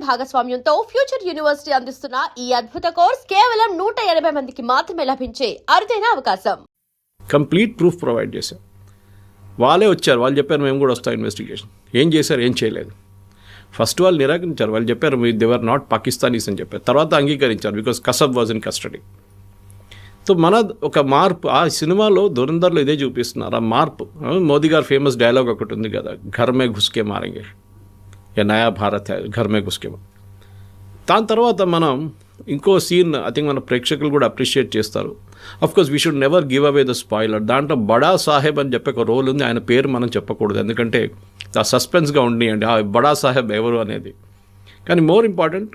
భాగస్వామ్యంతో future university అందిస్తున్న ఈ అద్భుత కోర్స్ కేవలం 180 మందికి మాత్రమే లభించే అరుదైన అవకాశం. కంప్లీట్ ప్రూఫ్ ప్రొవైడ్ చేశారు. వాళ్ళే వచ్చారు, వాళ్ళు చెప్పారు మేము కూడా వస్తాం ఇన్వెస్టిగేషన్. ఏం చేశారు? ఏం చేయలేదు. ఫస్ట్ వాళ్ళు నిరాకరించారు. వాళ్ళు చెప్పారు దేవర్ నాట్ పాకిస్తానీస్ అని చెప్పారు. తర్వాత అంగీకరించారు because Kasab was in custody. So మన ఒక మార్పు ఆ సినిమాలో ధురంధర్లో ఇదే చూపిస్తున్నారు. ఆ మార్పు మోదీ గారు ఫేమస్ డైలాగ్ ఒకటి ఉంది కదా, ఘర్ మే ఘుస్కే మారేంగే, ఏ నయా భారత్ హై ఘర్ మే ఘుస్కే. దాని తర్వాత మనం ఇంకో సీన్ ఐ థింక్ మన ప్రేక్షకులు కూడా అప్రిషియేట్ చేస్తారు. Of course we should never give away the spoiler. దాంట్లో బడా సాహెబ్ అని చెప్పే ఒక రోల్ ఉంది. ఆయన పేరు మనం చెప్పకూడదు, ఎందుకంటే ఆ సస్పెన్స్గా ఉండియండి ఆ బడా సాహెబ్ ఎవరు అనేది. కానీ మోర్ ఇంపార్టెంట్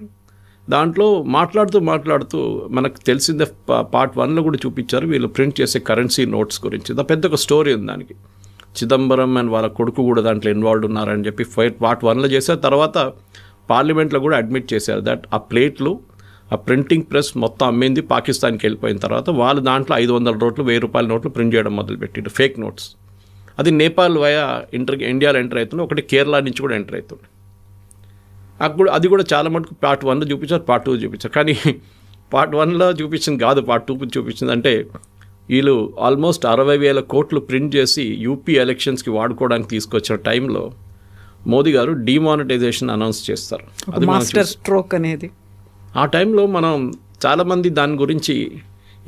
దాంట్లో మాట్లాడుతూ మనకు తెలిసిందే పార్ట్ 1లో కూడా చూపించారు వీళ్ళు ప్రింట్ చేసే కరెన్సీ నోట్స్ గురించి. పెద్ద ఒక స్టోరీ ఉంది దానికి. చిదంబరం అండ్ వాళ్ళ కొడుకు కూడా దాంట్లో ఇన్వాల్వ్ ఉన్నారని చెప్పి పార్ట్ 1లో చేశారు. తర్వాత పార్లమెంట్లో కూడా అడ్మిట్ చేశారు దట్ ఆ ప్లేట్లు ఆ ప్రింటింగ్ ప్రెస్ మొత్తం అమ్మింది పాకిస్తాన్కి వెళ్ళిపోయిన తర్వాత వాళ్ళు దాంట్లో 500 నోట్లు 1000 రూపాయల నోట్లు ప్రింట్ చేయడం మొదలుపెట్టిండు, ఫేక్ నోట్స్. అది నేపాల్ వయా ఇండియాలో ఎంటర్ అవుతుంది, ఒకటి కేరళ నుంచి కూడా ఎంటర్ అవుతుంది. అప్పుడు అది కూడా చాలా మటుకు పార్ట్ 1లో చూపించారు, పార్ట్ 2 చూపించారు. కానీ పార్ట్ 1లో చూపించింది కాదు, పార్ట్ 2 చూపించింది. అంటే వీళ్ళు ఆల్మోస్ట్ 60,000 కోట్లు ప్రింట్ చేసి యూపీ ఎలక్షన్స్కి వాడుకోవడానికి తీసుకొచ్చిన టైంలో మోదీ గారు డిమానిటైజేషన్ అనౌన్స్ చేస్తారు. అది మాస్టర్ స్ట్రోక్ అనేది. ఆ టైంలో మనం చాలామంది దాని గురించి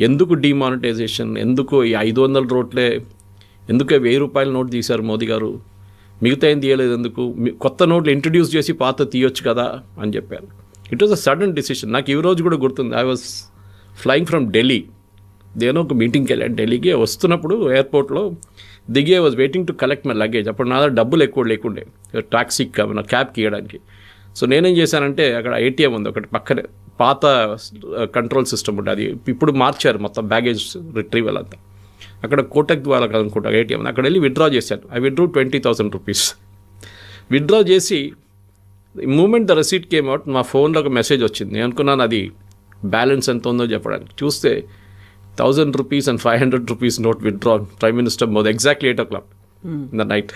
ఎందుకు డిమానిటైజేషన్, ఎందుకు ఈ 500 రోట్లే, ఎందుకు 1000 రూపాయల నోట్ తీశారు మోదీ గారు, మిగతా ఏం తీయలేదు ఎందుకు, కొత్త నోట్లు ఇంట్రడ్యూస్ చేసి పాత తీయొచ్చు కదా అని చెప్పారు. It was a sudden decision. నాకు ఈ రోజు కూడా గుర్తుంది. I was flying from Delhi, then ఒక మీటింగ్కి వెళ్ళాను ఢిల్లీకి. వస్తున్నప్పుడు ఎయిర్పోర్ట్లో దిగి I was waiting to collect my luggage. అప్పుడు నా దగ్గర డబ్బులు ఎక్కువ లేకుండే టాక్సీకి నా క్యాబ్కి ఇవ్వడానికి. సో నేనేం చేశానంటే అక్కడ ఏటీఎం ఉంది ఒకటి పక్కనే, పాత కంట్రోల్ సిస్టమ్ ఉంటుంది, అది ఇప్పుడు మార్చారు మొత్తం బ్యాగేజ్ రిట్రీవల్ అంతా. అక్కడ కోటక్ ద్వారా అనుకుంటా ఏటీఎం, అక్కడ వెళ్ళి విత్డ్రా చేశాను. I withdrew 20,000 rupees. విత్డ్రా చేసి moment the receipt came out, మా ఫోన్లో ఒక మెసేజ్ వచ్చింది. నేను అనుకున్నాను అది బ్యాలెన్స్ ఎంత ఉందో చెప్పడానికి. చూస్తే 1,000 rupees and 500 rupees note withdraw prime minister Modi exactly 8 o'clock in the night.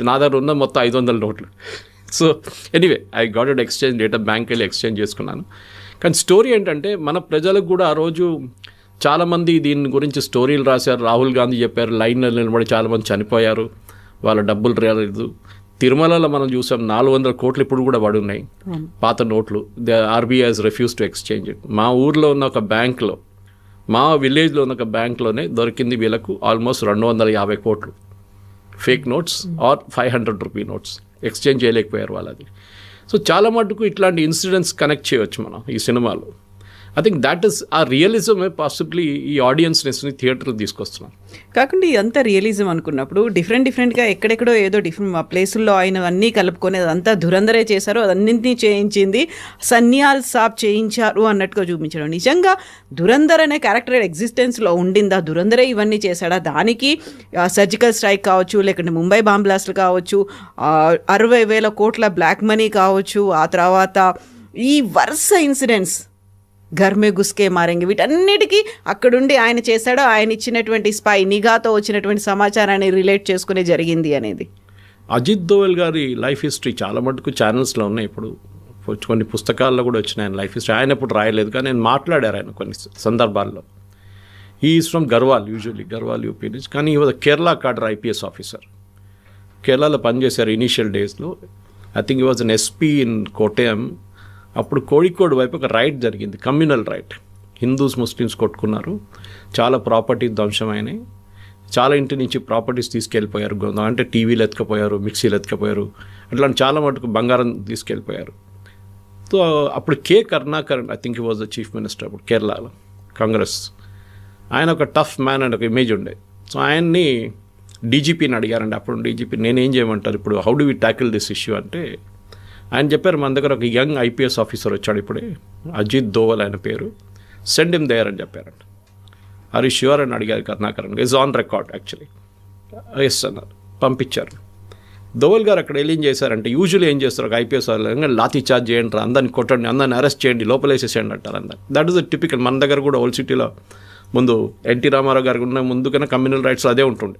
నా దగ్గర ఉన్న మొత్తం 500 నోట్లు. So anyway I got it exchange data, bank వెళ్ళి ఎక్స్చేంజ్ చేసుకున్నాను. కానీ స్టోరీ ఏంటంటే మన ప్రజలకు కూడా ఆ రోజు చాలామంది దీని గురించి స్టోరీలు రాశారు. రాహుల్ గాంధీ చెప్పారు, లైన్లో నిలబడి చాలామంది చనిపోయారు, వాళ్ళ డబ్బులు రాలేదు. తిరుమలలో మనం చూసాం 400 కోట్లు ఇప్పుడు కూడా పడి ఉన్నాయి పాత నోట్లు. RBI has refuse to exchange it. మా ఊర్లో ఉన్న ఒక బ్యాంక్లో, మా విలేజ్లో ఉన్న ఒక బ్యాంక్లోనే దొరికింది వీళ్ళకు ఆల్మోస్ట్ 250 కోట్లు fake notes or 500 rupee notes. Exchange చేయలేకపోయారు వాళ్ళది. సో చాలా మటుకు ఇట్లాంటి ఇన్సిడెంట్స్ కనెక్ట్ చేయవచ్చు మనం ఈ సినిమాలో. ఐ థింక్ దాట్ ఈస్ ఆ రియలిజమే పాసిబ్లీ ఈ ఆడియన్స్ని థియేటర్కి తీసుకొస్తున్నాం. కాకుండా ఇదంతా రియలిజం అనుకున్నప్పుడు డిఫరెంట్గా ఎక్కడెక్కడో ఏదో డిఫరెంట్ ప్లేసుల్లో ఆయన అన్నీ కలుపుకొని అదంతా ధురంధరే చేశారు, అదన్నింటినీ చేయించింది సన్యాల్ సాబ్ చేయించారు అన్నట్టుగా చూపించడం. నిజంగా ధురంధర్ అనే క్యారెక్టర్ ఎగ్జిస్టెన్స్లో ఉండిందా? ధురంధరే ఇవన్నీ చేశాడా? దానికి సర్జికల్ స్ట్రైక్ కావచ్చు, లేకుంటే ముంబై బాంబ్ బ్లాస్ట్లు కావచ్చు, 60,000 కోట్ల బ్లాక్ మనీ కావచ్చు, ఆ తర్వాత ఈ వరుస ఇన్సిడెంట్స్ ఘర్ మే ఘుస్కే మారేంగే, వీటన్నిటికీ అక్కడుండి ఆయన చేశాడో, ఆయన ఇచ్చినటువంటి స్పై నిఘాతో వచ్చినటువంటి సమాచారాన్ని రిలేట్ చేసుకునే జరిగింది అనేది. అజిత్ దోవల్ గారి లైఫ్ హిస్టరీ చాలా మటుకు ఛానల్స్లో ఉన్నాయి. ఇప్పుడు కొన్ని పుస్తకాల్లో కూడా వచ్చినాయి ఆయన లైఫ్ హిస్టరీ. ఆయన ఇప్పుడు రాయలేదు కానీ నేను మాట్లాడారు ఆయన కొన్ని సందర్భాల్లో. He is from Garhwal, usually Garhwal UP నుంచి. కానీ ఈ was Kerala cadre IPS officer. కేరళలో పనిచేశారు ఇనీషియల్ డేస్లో. I think he was an SP in Kottayam. అప్పుడు కోడికోడ్ వైపు ఒక రైట్ జరిగింది, కమ్యూనల్ రైట్. హిందూస్ ముస్లిమ్స్ కొట్టుకున్నారు, చాలా ప్రాపర్టీ ధ్వంసమైనాయి, చాలా ఇంటి నుంచి ప్రాపర్టీస్ తీసుకెళ్ళిపోయారు. అంటే టీవీలు ఎత్తుకపోయారు, మిక్సీలు ఎత్తుకపోయారు, అట్లాంటి చాలా మటుకు బంగారం తీసుకెళ్ళిపోయారు. సో అప్పుడు K Karunakaran, I think he was the chief minister అప్పుడు కేరళలో, కాంగ్రెస్. ఆయన ఒక టఫ్ మ్యాన్ అండ్ ఒక ఇమేజ్ ఉండే. సో ఆయన్ని డీజీపీని అడిగారండి. అప్పుడు డీజీపీ నేనేం చేయమంటారు ఇప్పుడు, how do we tackle this issue అంటే ఆయన చెప్పారు, మన దగ్గర ఒక యంగ్ ఐపీఎస్ ఆఫీసర్ వచ్చాడు ఇప్పుడే, అజిత్ దోవల్ ఆయన పేరు, సెండ్ హిమ్ దేర్ అని చెప్పారంట. ఆర్ యు ష్యూర్ అని అడిగారు Karunakaran. Is on record actually. Yes అన్నారు, పంపించారు. దోవల్ గారు అక్కడ ఏం చేశారంటే, యూజువల్లీ ఏం చేస్తారు ఒక ఐపీఎస్ లాఠీ చార్జ్ చేయండి, అందరిని కొట్టండి, అందరిని అరెస్ట్ చేయండి, లోపలేసేసేయండి అంటారు అందరు. That is the typical. మన దగ్గర కూడా ఓల్డ్ సిటీలో ముందు ఎన్టీ రామారావు గారికి ఉన్న ముందు కన్నా కమ్యూనల్ రైట్స్ అదే ఉంటుండే.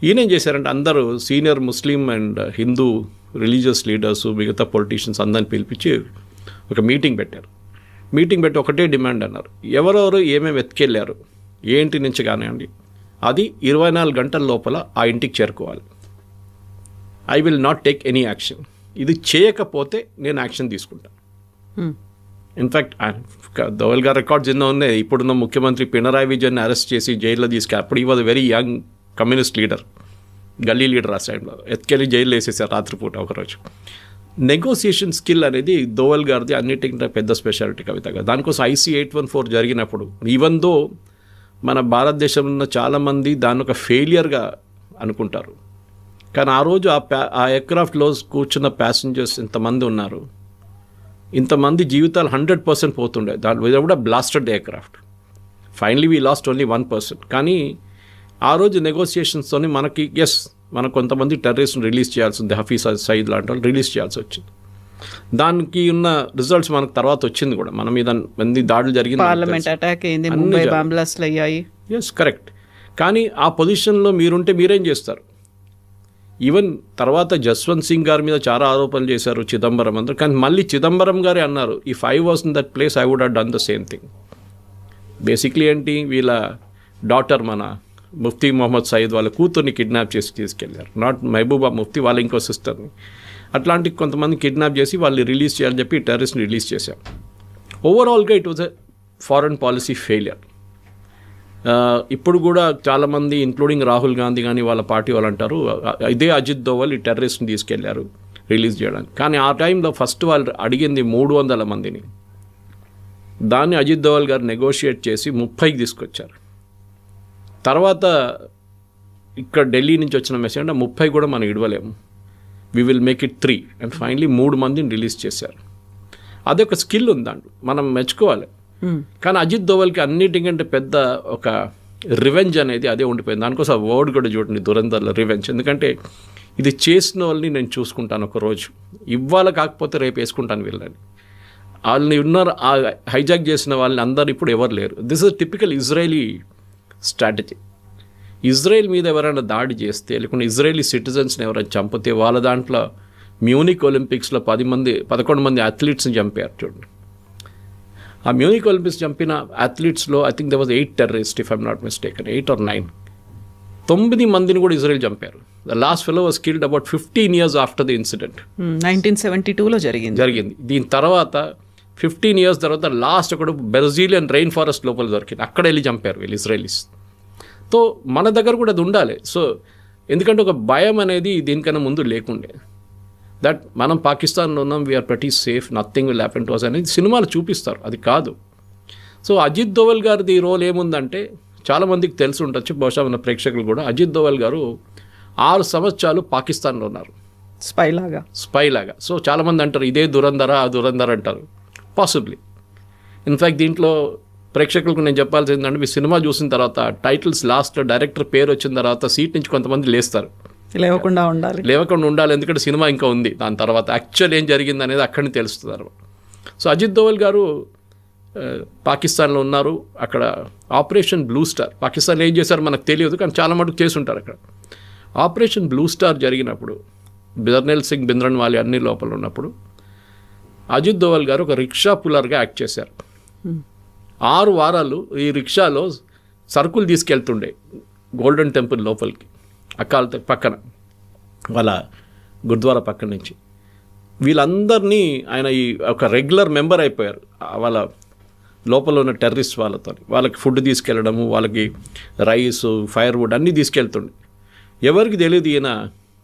ఈయనేం చేశారంటే అందరూ senior Muslim and Hindu religious leaders, మిగతా పొలిటీషియన్స్ అందరిని పిలిపించి ఒక మీటింగ్ పెట్టారు. మీటింగ్ పెట్టి ఒకటే డిమాండ్ అన్నారు, ఎవరెవరు ఏమేమి ఎత్తుకెళ్ళారు, ఏ ఇంటి నుంచి కానివ్వండి, అది 24 గంటల లోపల ఆ ఇంటికి చేరుకోవాలి. I will not take any action. ఇది చేయకపోతే నేను యాక్షన్ తీసుకుంటాను. ఇన్ఫ్యాక్ట్ దోవల్ గారు రికార్డ్స్ ఎన్నో ఉన్నాయి. ఇప్పుడున్న ముఖ్యమంత్రి పినరాయి విజయన్ని అరెస్ట్ చేసి జైల్లో తీసుకెళ్ళి, అప్పుడు ఈ was very young communist leader, గల్లీ లీడర్ ఆ సైడ్లో, ఎత్తుకెళ్ళి జైల్లో వేసేసారు రాత్రిపూట ఒకరోజు. నెగోసియేషన్ స్కిల్ అనేది దోవల్ గారిది అన్నిటికంటే పెద్ద స్పెషాలిటీ కవిత గారు. దానికోసం IC 814 జరిగినప్పుడు ఈవెన్ దో మన భారతదేశంలో ఉన్న చాలామంది దాన్ని ఒక ఫెయిలియర్గా అనుకుంటారు, కానీ ఆ రోజు ఆ ఎయిర్క్రాఫ్ట్లో కూర్చున్న ప్యాసింజర్స్ ఇంతమంది ఉన్నారు, ఇంతమంది జీవితాలు 100% పోతుండే. దాని కూడా blasted aircraft. Finally we last only 1%. కానీ ఆ రోజు నెగోసియేషన్స్తోని మనకి మనకు కొంతమంది టెర్రరిస్ట్ని రిలీజ్ చేయాల్సి ఉంది, హఫీజ్ సయీద్ లాంటి వాళ్ళు రిలీజ్ చేయాల్సి వచ్చింది. దానికి ఉన్న రిజల్ట్స్ మనకు తర్వాత వచ్చింది కూడా, మన మీద మంది దాడులు జరిగింది, పార్లమెంట్ అటాక్ అయింది, ముంబై బాంబ్ బ్లాస్ట్లు అయ్యాయి. కరెక్ట్. కానీ ఆ పొజిషన్లో మీరుంటే మీరేం చేస్తారు? ఈవెన్ తర్వాత జస్వంత్ సింగ్ గారి మీద చాలా ఆరోపణలు చేశారు, చిదంబరం అందరూ. కానీ మళ్ళీ చిదంబరం గారే అన్నారు, if I was in that place I would have done the same thing. Basically ఏంటి, వీళ్ళ డాటర్ మన ముఫ్తీ మొహమ్మద్ సయీద్ వాళ్ళ కూతుర్ని కిడ్నాప్ చేసి తీసుకెళ్లారు. నాట్ మహబూబా ముఫ్తీ, వాళ్ళ ఇంకో సిస్టర్ని. అట్లాంటి కొంతమంది కిడ్నాప్ చేసి వాళ్ళు రిలీజ్ చేయాలని చెప్పి టెర్రరిస్ట్ని రిలీజ్ చేశాం. ఓవరాల్గా it was a foreign policy failure. ఇప్పుడు కూడా చాలామంది ఇంక్లూడింగ్ రాహుల్ గాంధీ కానీ వాళ్ళ పార్టీ వాళ్ళు అంటారు, ఇదే అజిత్ దోవల్ ఈ టెర్రరిస్ట్ని తీసుకెళ్లారు రిలీజ్ చేయడానికి. కానీ ఆ టైంలో ఫస్ట్ వాళ్ళు అడిగింది 300 మందిని. దాన్ని అజిత్ దోవల్ గారు నెగోషియేట్ చేసి 30కి తీసుకొచ్చారు. తర్వాత ఇక్కడ ఢిల్లీ నుంచి వచ్చిన మెసేజ్ అంటే 30 కూడా మనం ఇడవలేము, we will make it 3 and finally 3 మందిని రిలీజ్ చేశారు. అదొక స్కిల్ ఉందండి, మనం మెచ్చుకోవాలి. కానీ అజిత్ దోవల్కి అన్నిటికంటే పెద్ద ఒక రివెంజ్ అనేది అదే ఉండిపోయింది. దానికోసం ఆ వర్డ్ కూడా చూడండి, దురంధర్లో రివెంజ్. ఎందుకంటే ఇది చేసిన వాళ్ళని నేను చూసుకుంటాను ఒకరోజు, ఇవాళ కాకపోతే రేపు వేసుకుంటాను వీళ్ళని. వాళ్ళని ఉన్నారు, ఆ హైజాక్ చేసిన వాళ్ళని అందరు ఇప్పుడు ఎవరు లేరు. This is typical Israeli strategy. Israel మీద ఎవరైనా దాడి చేస్తే, లేకుంటే ఇజ్రాయలీ సిటిజన్స్ని ఎవరైనా చంపితే, వాళ్ళ దాంట్లో మ్యూనిక్ ఒలింపిక్స్లో 11 మంది అథ్లీట్స్ని చంపారు చూడండి. ఆ మ్యూనిక్ ఒలింపిక్స్ చంపిన అథ్లీట్స్లో I think they was 8 terrorist, if I'm not mistaken, 8 or 9. 9 మందిని కూడా ఇజ్రాయెల్ చంపారు. The last fellow was killed about 15 years after the incident. 1972లో జరిగింది. దీని తర్వాత 15 years తర్వాత లాస్ట్ ఒకడు బ్రెజిలియన్ రెయిన్ ఫారెస్ట్ లోపల దొరికింది, అక్కడ వెళ్ళి చంపారు వీళ్ళు ఇజ్రాయలీస్. సో మన దగ్గర కూడా అది ఉండాలి. సో ఎందుకంటే ఒక భయం అనేది దీనికన్నా ముందు లేకుండే, దట్ మనం పాకిస్తాన్లో ఉన్నాం, we are pretty safe, nothing will happen to us అనేది సినిమాలు చూపిస్తారు, అది కాదు. సో అజిత్ దోవల్ గారిది రోల్ ఏముందంటే చాలామందికి తెలిసి ఉండొచ్చు, బహుశా మన ప్రేక్షకులు కూడా. అజిత్ దోవల్ గారు 6 సంవత్సరాలు పాకిస్తాన్లో ఉన్నారు స్పై లాగా. సో చాలామంది అంటారు ఇదే దురంధర ఆ దురంధర అంటారు, పాసిబ్లీ. ఇన్ఫ్యాక్ట్ దీంట్లో ప్రేక్షకులకు నేను చెప్పాల్సి ఏంటంటే, మీ సినిమా చూసిన తర్వాత టైటిల్స్ లాస్ట్లో డైరెక్టర్ పేరు వచ్చిన తర్వాత సీట్ నుంచి కొంతమంది లేస్తారు, లేవకుండా ఉండాలి, ఎందుకంటే సినిమా ఇంకా ఉంది. దాని తర్వాత యాక్చువల్ ఏం జరిగింది అనేది అక్కడిని తెలుస్తుంది. సో అజిత్ దోవల్ గారు పాకిస్తాన్లో ఉన్నారు. అక్కడ ఆపరేషన్ బ్లూ స్టార్, పాకిస్తాన్లో ఏం చేశారో మనకు తెలియదు, కానీ చాలా మటుకు చేసి ఉంటారు అక్కడ. ఆపరేషన్ బ్లూ స్టార్ జరిగినప్పుడు జర్నల్ సింగ్ భింద్రన్వాలే అన్ని లోపల ఉన్నప్పుడు అజిత్ దోవల్ గారు ఒక రిక్షా పుల్లర్గా యాక్ట్ చేశారు. 6 వారాలు ఈ రిక్షాలో సరుకులు తీసుకెళ్తుండే గోల్డెన్ టెంపుల్ లోపలికి, అకాల్ పక్కన వాళ్ళ గురుద్వారా పక్కన నుంచి. వీళ్ళందరినీ ఆయన ఈ ఒక రెగ్యులర్ మెంబర్ అయిపోయారు వాళ్ళ లోపల ఉన్న టెర్రరిస్ట్ వాళ్ళతో. వాళ్ళకి ఫుడ్ తీసుకెళ్ళడము, వాళ్ళకి రైస్, ఫైర్వుడ్ అన్నీ తీసుకెళ్తుండే. ఎవరికి తెలియదు ఈయన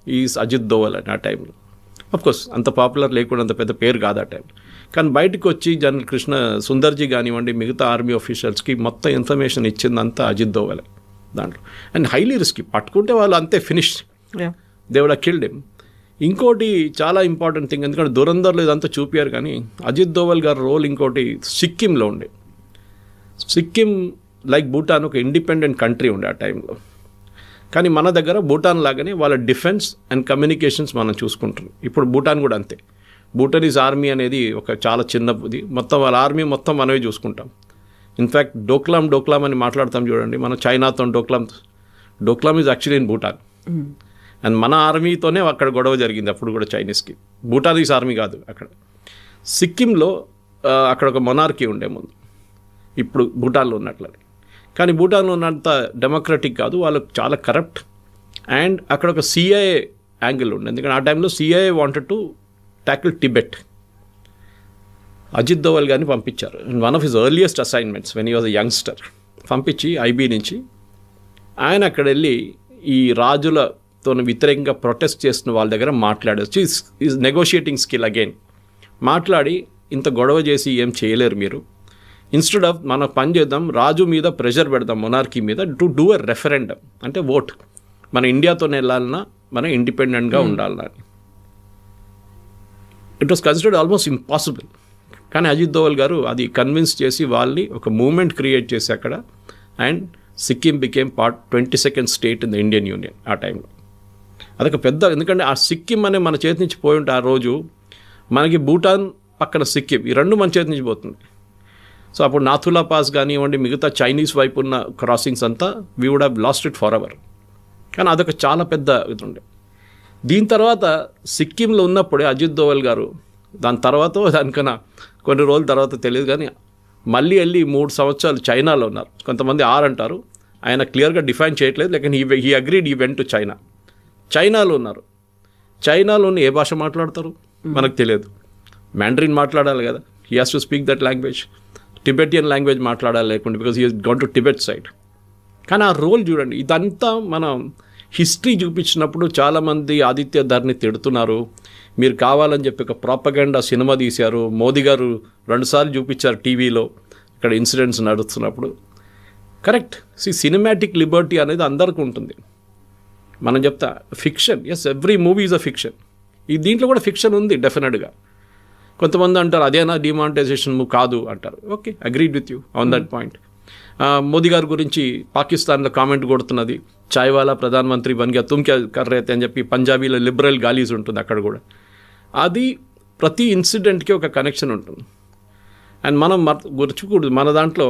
ఈ అజిత్ దోవల్ అని ఆ టైంలో. అఫ్కోర్స్ అంత పాపులర్ లేకుండా, అంత పెద్ద పేరు కాదు ఆ టైం. కానీ బయటకు వచ్చి జనరల్ కృష్ణ సుందర్జీ కానివ్వండి, మిగతా ఆర్మీ ఆఫీషియల్స్కి మొత్తం ఇన్ఫర్మేషన్ ఇచ్చిందంతా అజిత్ దోవలే దాంట్లో. అండ్ హైలీ రిస్కీ, పట్టుకుంటే వాళ్ళు అంతే finish, they would have killed him. ఇంకోటి చాలా ఇంపార్టెంట్ థింగ్, ఎందుకంటే దురంధర్లో ఇదంతా చూపించారు, కానీ అజిత్ దోవల్ గారి రోల్ ఇంకోటి సిక్కింలో ఉండే. సిక్కిం లైక్ భూటాన్ ఒక ఇండిపెండెంట్ కంట్రీ ఉండే ఆ టైంలో. కానీ మన దగ్గర భూటాన్ లాగానే వాళ్ళ డిఫెన్స్ అండ్ కమ్యూనికేషన్స్ మనం చూసుకుంటున్నాం. ఇప్పుడు భూటాన్ కూడా అంతే. భూటానీస్ ఆర్మీ అనేది ఒక చాలా చిన్నది, మొత్తం వాళ్ళ ఆర్మీ మొత్తం మనమే చూసుకుంటాం. ఇన్ఫ్యాక్ట్ డోక్లాం అని మాట్లాడతాం చూడండి, మనం చైనాతో Doklam is actually in Bhutan. And మన ఆర్మీతోనే అక్కడ గొడవ జరిగింది అప్పుడు కూడా చైనీస్కి. భూటానీస్ ఆర్మీ కాదు అక్కడ. సిక్కింలో అక్కడ ఒక మొనార్కీ ఉండే ముందు, ఇప్పుడు భూటాన్లో ఉన్నట్లని. కానీ భూటాన్లో ఉన్నంత డెమోక్రటిక్ కాదు, వాళ్ళకు చాలా కరప్ట్. అండ్ అక్కడ ఒక సిఐఏ యాంగిల్ ఉండే, ఎందుకంటే ఆ టైంలో CIA wanted to tackle Tibet. Ajit Doval గారిని పంపించారు. One of his earliest assignments when he was a youngster, పంపించి ఐబీ నుంచి ఆయన అక్కడ వెళ్ళి ఈ రాజులతో వ్యతిరేకంగా ప్రొటెస్ట్ చేస్తున్న వాళ్ళ దగ్గర మాట్లాడచ్చు. Is negotiating skill again. మాట్లాడి ఇంత గొడవ చేసి ఏం చేయలేరు మీరు, ఇన్స్టెడ్ ఆఫ్ మనం పని చేద్దాం, రాజు మీద ప్రెషర్ పెడదాం, మొనార్కీ మీద, టు డూ ఎ రెఫరెండం, అంటే ఓట్, మన ఇండియాతోనే వెళ్ళాలన్నా మనం ఇండిపెండెంట్గా ఉండాలన్నా. It was considered almost impossible. కానీ అజిత్ దోవల్ గారు అది కన్విన్స్ చేసి వాళ్ళని ఒక మూమెంట్ క్రియేట్ చేసి అక్కడ, and Sikkim became 22nd state in the Indian union ఆ టైంలో. అదొక పెద్ద, ఎందుకంటే ఆ సిక్కిం అనే మన చేతి నుంచి పోయి ఉంటే ఆ రోజు మనకి భూటాన్ పక్కన సిక్కిం, ఈ రెండు మన చేతి నుంచి పోతుంది. సో అప్పుడు నాథులా పాస్ కానివ్వండి, మిగతా చైనీస్ వైపు ఉన్న క్రాసింగ్స్ అంతా we would have lost it for ever. కానీ అదొక చాలా పెద్ద ఇది ఉండే. దీని తర్వాత సిక్కింలో ఉన్నప్పుడే అజిత్ దోవల్ గారు, దాని తర్వాత దానికన్నా కొన్ని రోజుల తర్వాత తెలియదు కానీ మళ్ళీ వెళ్ళి 3 సంవత్సరాలు చైనాలో ఉన్నారు. కొంతమంది 6 అంటారు, ఆయన క్లియర్గా డిఫైన్ చేయట్లేదు. లేకపోతే హీ అగ్రీడ్ ఈ వెంట్ టు చైనా. చైనాలో ఉన్నారు. చైనాలోని ఏ భాష మాట్లాడతారు మనకు తెలియదు. మ్యాండరిన్ మాట్లాడాలి కదా, he has to speak that language. Tibetan language మాట్లాడాలి లేకుంటే, because he has gone to Tibet side. కానీ ఆ రోల్ చూడండి, ఇదంతా మనం హిస్టరీ చూపించినప్పుడు చాలామంది ఆదిత్య ధర్ని తిడుతున్నారు, మీరు కావాలని చెప్పి ఒక ప్రాపగండా సినిమా తీశారు, మోదీ గారు 2 సార్లు చూపించారు టీవీలో ఇక్కడ ఇన్సిడెంట్స్ నడుస్తున్నప్పుడు. కరెక్ట్, సినిమాటిక్ లిబర్టీ అనేది అందరికీ ఉంటుంది. మనం చెప్తా fiction, yes, every movie is a fiction. ఈ దీంట్లో కూడా ఫిక్షన్ ఉంది డెఫినెట్గా. కొంతమంది అంటారు అదేనా డిమానిటైజేషన్ కాదు అంటారు. Okay, agreed with you on that point. Modi గారి గురించి పాకిస్తాన్లో కామెంట్ కొడుతున్నది, చాయ్ వాలా ప్రధానమంత్రి బన్ గయా తుమ్ క్యా కర్ రహే తే అని చెప్పి పంజాబీలో లిబరల్ గాలీస్ ఉంటుంది అక్కడ కూడా. అది ప్రతి ఇన్సిడెంట్కి ఒక కనెక్షన్ ఉంటుంది. అండ్ మనం గుర్చుకూడదు, మన దాంట్లో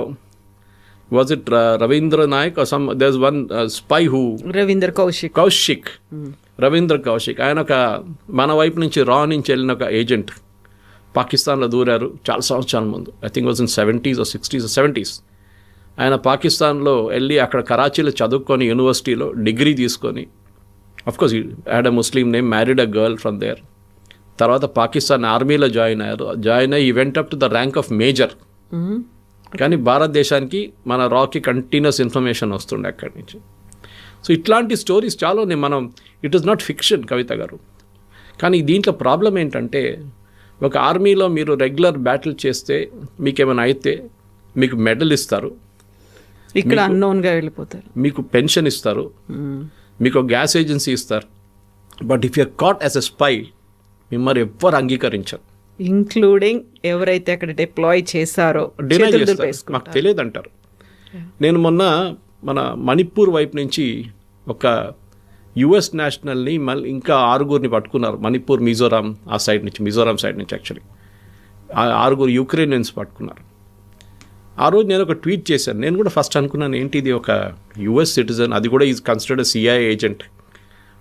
was it Ravindra Nayak some there is one spy who, Ravindra Kaushik, Ravindra Kaushik, ఆయన ఒక మన వైపు నుంచి నుంచి వెళ్ళిన ఒక ఏజెంట్ పాకిస్తాన్లో దూరారు చాలా సంవత్సరాల ముందు. I think was in 70s or 60s or 70s. ఆయన పాకిస్తాన్లో వెళ్ళి అక్కడ కరాచీలో చదువుకొని యూనివర్సిటీలో డిగ్రీ తీసుకొని, of course had a Muslim name, married a girl from there. తర్వాత పాకిస్తాన్ ఆర్మీలో జాయిన్ అయ్యి he went up to the rank of major. కానీ భారతదేశానికి మన రాకి కంటిన్యూస్ ఇన్ఫర్మేషన్ వస్తుండే అక్కడి నుంచి. సో ఇట్లాంటి స్టోరీస్ చాలా ఉన్నాయి. మనం ఇట్ ఈస్ నాట్ ఫిక్షన్ కవిత గారు. కానీ దీంట్లో ప్రాబ్లం ఏంటంటే, ఒక ఆర్మీలో మీరు రెగ్యులర్ బ్యాటిల్ చేస్తే మీకేమైనా అయితే మీకు మెడల్ ఇస్తారు, ఇక్కడ అన్నోన్గా వెళ్ళిపోతారు, మీకు పెన్షన్ ఇస్తారు, మీకు గ్యాస్ ఏజెన్సీ ఇస్తారు. But if you are caught as a spy, మిమ్మల్ని ఎవ్వరు అంగీకరించారు, ఇంక్లూడింగ్ ఎవరైతే అక్కడ డిప్లాయ్ చేశారో డినై చేస్తారు, మాకు తెలియదు అంటారు. నేను మొన్న మన మణిపూర్ వైపు నుంచి ఒక యుఎస్ నేషనల్ని మళ్ళీ ఇంకా 6 పట్టుకున్నారు. మణిపూర్, మిజోరాం ఆ సైడ్ నుంచి, మిజోరాం సైడ్ నుంచి యాక్చువల్లీ 6 యుక్రెయినియన్స్ పట్టుకున్నారు. ఆ రోజు నేను ఒక ట్వీట్ చేశాను. నేను కూడా ఫస్ట్ అనుకున్నాను ఏంటి ఇది ఒక యుఎస్ సిటిజన్, అది కూడా ఈజ్ కన్సిడర్డ్ సిఐఏ ఏజెంట్,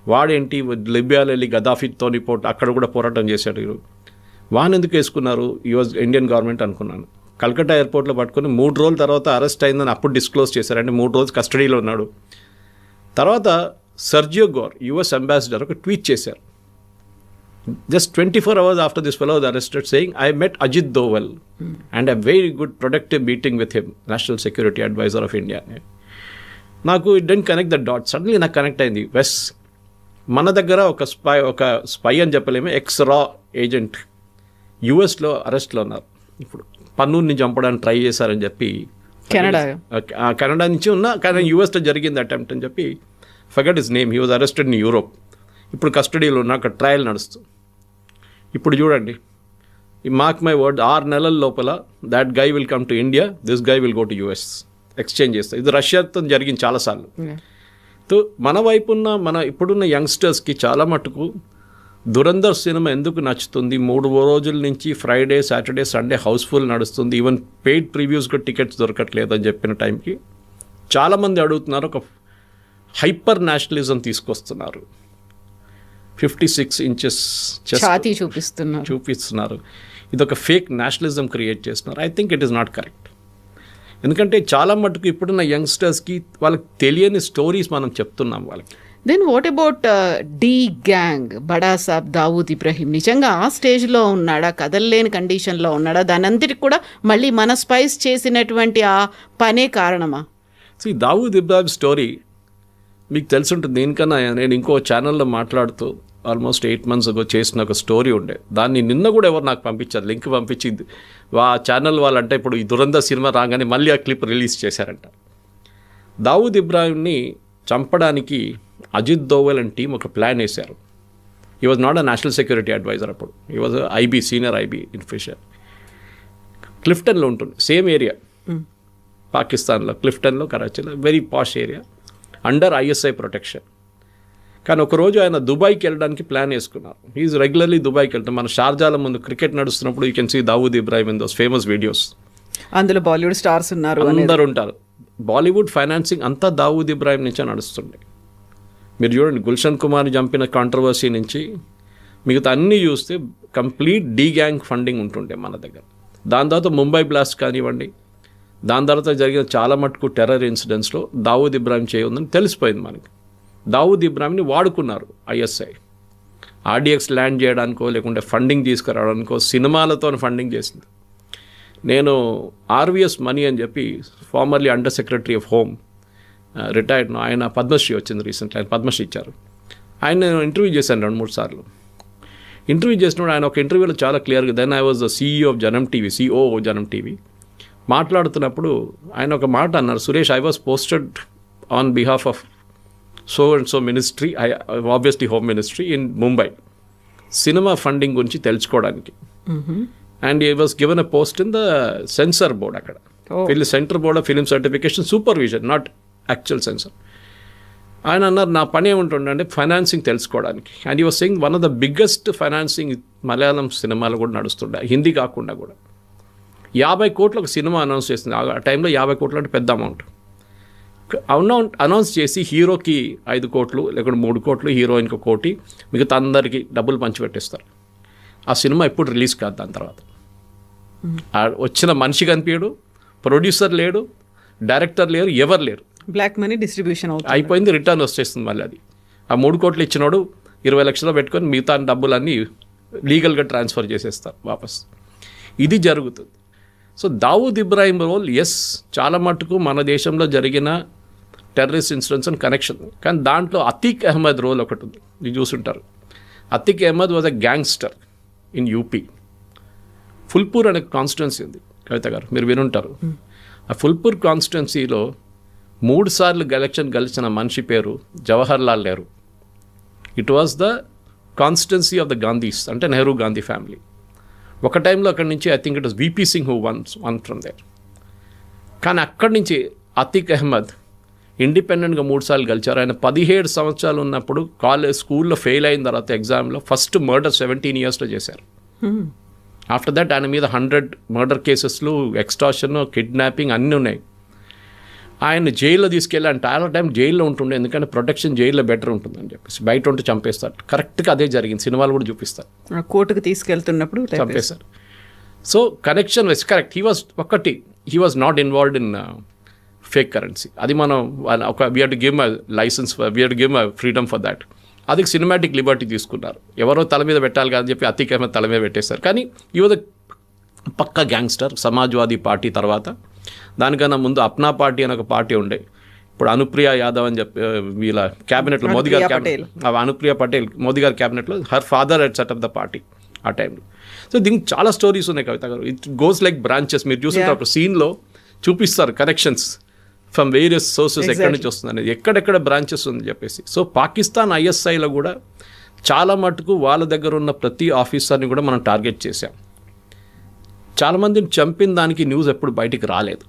వాడేంటి లిబియాలో వెళ్ళి గదాఫీతోని అక్కడ కూడా పోరాటం చేశాడు, వాన్ ఎందుకు వేసుకున్నారు యుఎస్ ఇండియన్ గవర్నమెంట్ అనుకున్నాను. కల్కట్టా ఎయిర్పోర్ట్లో పట్టుకుని 3 రోజుల తర్వాత అరెస్ట్ అయిందని అప్పుడు డిస్క్లోజ్ చేశారు. అంటే 3 రోజులు కస్టడీలో ఉన్నాడు. తర్వాత సర్జియో గోర్ యుఎస్ అంబాసిడర్ ఒక ట్వీట్ చేశారు, just 24 hours after this fellow was arrested, saying, I met Ajit Doval and a very good productive meeting with him, National Security Advisor of India. నాకు it didn't connect the dots. Suddenly నాకు connect అయింది. మన దగ్గర ఒక spy అని చెప్పలేము, ఎక్స్-రా agent యుఎస్లో అరెస్ట్లో ఉన్నారు. ఇప్పుడు పన్నూర్ని చంపడానికి ట్రై చేశారని చెప్పి కెనడా నుంచి ఉన్న, కానీ యుఎస్లో జరిగింది అటెంప్ట్ అని చెప్పి, forgot his name, he was arrested in Europe. ఇప్పుడు కస్టడీలో ఉన్న, అక్కడ ట్రయల్ నడుస్తుంది. ఇప్పుడు చూడండి, ఈ మార్క్ మై వర్డ్, 6 నెలల లోపల that guy will come to India, this guy will go to US, exchange చేస్తారు. ఇది రష్యాతో జరిగింది చాలాసార్లు. సో మన వైపున్న మన ఇప్పుడున్న యంగ్స్టర్స్కి చాలా మటుకు దురంధర్ సినిమా ఎందుకు నచ్చుతుంది, 3 రోజుల నుంచి ఫ్రైడే, సాటర్డే, సండే హౌస్ఫుల్ నడుస్తుంది, ఈవెన్ పెయిడ్ ప్రివ్యూస్గా టికెట్స్ దొరకట్లేదు అని చెప్పిన టైంకి చాలామంది అడుగుతున్నారు, ఒక హైపర్ నేషనలిజం తీసుకొస్తున్నారు. 56 ఇంచెస్ ఛాతీ చూపిస్తున్నారు. చూపిస్తున్నారు. ఇదొక ఫేక్ నేషనలిజం క్రియేట్ చేస్తున్నారు. I think it is not correct. ఎందుకంటే చాలా మటుకు ఇప్పుడున్న యంగ్స్టర్స్కి వాళ్ళకి తెలియని స్టోరీస్ మనం చెప్తున్నాం వాళ్ళకి. Then what about the gang, బడా సాబ్ దావూద్ ఇబ్రహీం నిజంగా ఆ స్టేజ్లో ఉన్నాడా, కదలలేని కండిషన్లో ఉన్నాడా? దాని అంతటికి కూడా మళ్ళీ మన స్పైస్ చేసినటువంటి ఆ పనే కారణమా? సో ఈ దావూద్ ఇబ్రాహిం స్టోరీ మీకు తెలిసి ఉంటుంది. దీనికన్నా నేను ఇంకో ఛానల్లో మాట్లాడుతూ ఆల్మోస్ట్ 8 months ago చేసిన ఒక స్టోరీ ఉండే. దాన్ని నిన్న కూడా ఎవరు నాకు పంపించారు, లింక్ పంపించింది. ఆ ఛానల్ వాళ్ళంటే ఇప్పుడు ఈ దురంధర్ సినిమా రాగానే మళ్ళీ ఆ క్లిప్ రిలీజ్ చేశారంట. దావూద్ ఇబ్రాహింని చంపడానికి అజిత్ దోవల్ అండ్ టీం ఒక ప్లాన్ వేశారు. He was not a national security adviser అప్పుడు. He was IB, senior IB officer. క్లిఫ్టన్లో ఉంటుంది, సేమ్ ఏరియా పాకిస్తాన్లో, క్లిఫ్టన్లో, కరాచీలో, very posh area, under ISI protection. కానీ ఒకరోజు ఆయన దుబాయ్కి వెళ్ళడానికి ప్లాన్ వేసుకున్నారు. ఈజ్ రెగ్యులర్లీ దుబాయ్కి వెళ్తాం. మన షార్జాల ముందు క్రికెట్ నడుస్తున్నప్పుడు you can see Dawood Ibrahim in those famous videos. అందులో బాలీవుడ్ స్టార్స్ ఉన్నారు, అందరు ఉంటారు. బాలీవుడ్ ఫైనాన్సింగ్ అంతా దావూద్ ఇబ్రాహిం నుంచే నడుస్తుండే. మీరు చూడండి, గుల్షన్ కుమార్ చంపిన కాంట్రవర్సీ నుంచి మిగతా అన్నీ చూస్తే కంప్లీట్ డీ గ్యాంగ్ ఫండింగ్ ఉంటుండే మన దగ్గర. దాని తర్వాత ముంబై బ్లాస్ట్ కానివ్వండి, దాని తర్వాత జరిగిన చాలా మటుకు టెర్రర్ ఇన్సిడెంట్స్లో దావూద్ ఇబ్రాహిం చేయఉందని తెలిసిపోయింది మనకి. దావూద్ ఇబ్రాహింని వాడుకున్నారు ఐఎస్ఐ, ఆర్డిఎక్స్ ల్యాండ్ చేయడానికో లేకుంటే ఫండింగ్ తీసుకురావడానికో, సినిమాలతో ఫండింగ్ చేసింది. నేను ఆర్వీఎస్ మనీ అని చెప్పి formerly under secretary of home, retired, ఆయన పద్మశ్రీ వచ్చింది రీసెంట్లీ, ఆయన పద్మశ్రీ ఇచ్చారు. ఆయన నేను ఇంటర్వ్యూ చేశాను 2-3 సార్లు. ఇంటర్వ్యూ చేసినప్పుడు ఆయన ఒక ఇంటర్వ్యూలో చాలా క్లియర్గా, then I was the CEO of Janam TV, CEO Janam TV, మాట్లాడుతున్నప్పుడు ఆయన ఒక మాట అన్నారు, Suresh, I was posted on behalf of so and so ministry, obviously home ministry in Mumbai, cinema funding గురించి తెలుసుకోవడానికి. And he was given a post in the censor board, అక్కడ centre board of film certification supervision, not actual censor. ఆయన అన్నారు, నా పని ఏముంటుండే అంటే financing తెలుసుకోవడానికి. And he was saying one of the biggest financing Malayalam సినిమాలు కూడా నడుస్తుండే, హిందీ కాకుండా కూడా. 50 కోట్లు ఒక సినిమా అనౌన్స్ చేస్తుంది. ఆ టైంలో 50 కోట్లు అంటే పెద్ద అమౌంట్. అనౌన్స్ చేసి హీరోకి 5 కోట్లు లేకుంటే 3 కోట్లు, హీరోయిన్కి 1 కోటి, మిగతా అందరికీ డబ్బులు పంచిపెట్టేస్తారు. ఆ సినిమా ఎప్పుడు రిలీజ్ కాదు. దాని తర్వాత వచ్చిన మనిషి కనిపించడు, ప్రొడ్యూసర్ లేడు, డైరెక్టర్ లేరు, ఎవరు లేరు. బ్లాక్ మనీ డిస్ట్రిబ్యూషన్ అయిపోయింది, రిటర్న్ వచ్చేస్తుంది మళ్ళీ. అది ఆ 3 కోట్లు ఇచ్చినోడు 20 లక్షలు పెట్టుకొని మిగతా డబ్బులన్నీ లీగల్గా ట్రాన్స్ఫర్ చేసేస్తారు వాపస్. ఇది జరుగుతుంది. So Dawood Ibrahim role, yes, చాలా మటుకు మన దేశంలో జరిగిన టెర్రరిస్ట్ ఇన్సిడెంట్స్ అండ్ కనెక్షన్. కానీ దాంట్లో అతీక్ అహ్మద్ రోల్ ఒకటి ఉంది, మీరు చూసుంటారు. Atiq Ahmed was a gangster in UP. Phulpur అనే కాన్స్టిట్యున్సీ ఉంది, కవిత గారు, మీరు వినుంటారు. ఆ ఫుల్పూర్ కాన్స్టిట్యున్సీలో 3 సార్లు ఎలక్షన్ గెలిచిన మనిషి పేరు Jawahar Lal Nehru. It was the constituency of the Gandhis, అంటే నెహ్రూ గాంధీ ఫ్యామిలీ. ఒక టైంలో అక్కడి నుంచి I think it was VP Singh who won from there. కానీ అక్కడి నుంచి అతీక్ అహ్మద్ ఇండిపెండెంట్గా 3 సార్లు గెలిచారు. ఆయన 17 సంవత్సరాలు ఉన్నప్పుడు స్కూల్లో ఫెయిల్ అయిన తర్వాత ఎగ్జామ్లో ఫస్ట్ మర్డర్ 17 yearsలో చేశారు. ఆఫ్టర్ దట్ ఆయన మీద 100 మర్డర్ కేసెస్లు, ఎక్స్టార్షన్, కిడ్నాపింగ్ అన్నీ ఉన్నాయి. ఆయన జైల్లో తీసుకెళ్ళి ఆయన చాలా టైం జైల్లో ఉంటుండే, ఎందుకంటే ప్రొటెక్షన్ జైల్లో బెటర్ ఉంటుందని చెప్పేసి. బయట ఉంటే చంపేస్తారు. కరెక్ట్గా అదే జరిగింది, సినిమాలు కూడా చూపిస్తారు. కోర్టుకు తీసుకెళ్తున్నప్పుడు చంపేశారు. So connection was correct. He was not involved in fake currency. అది మనం ఒక we have to give a licence, we have to give a freedom for that. అది సినిమాటిక్ లిబర్టీ తీసుకున్నారు. ఎవరో తల మీద పెట్టాలి కాదని చెప్పి అతీక్ అహ్మద్ తల మీద పెట్టేశారు. కానీ ఈ వాజ్ పక్కా గ్యాంగ్స్టర్. సమాజ్వాదీ పార్టీ తర్వాత, దానికన్నా ముందు అప్నా పార్టీ అని ఒక పార్టీ ఉండే. ఇప్పుడు అనుప్రియ యాదవ్ అని చెప్పి వీళ్ళ క్యాబినెట్లో, మోదీ గారి క్యాబినెట్, అనుప్రియ పటేల్ మోదీ గారి క్యాబినెట్లో, her father head set up the party ఆ టైంలో. సో దీనికి చాలా స్టోరీస్ ఉన్నాయి కవిత గారు. It goes like branches. మీరు చూసినప్పుడు సీన్లో చూపిస్తారు కనెక్షన్స్ ఫ్రమ్ వేరియస్ సోర్సెస్, ఎక్కడి నుంచి వస్తుంది అనేది, ఎక్కడెక్కడ బ్రాంచెస్ ఉంది చెప్పేసి. సో పాకిస్తాన్ ఐఎస్ఐలో కూడా చాలా మటుకు వాళ్ళ దగ్గర ఉన్న ప్రతి ఆఫీసర్ని కూడా మనం టార్గెట్ చేశాం. చాలామందిని చంపిన దానికి న్యూస్ ఎప్పుడు బయటికి రాలేదు.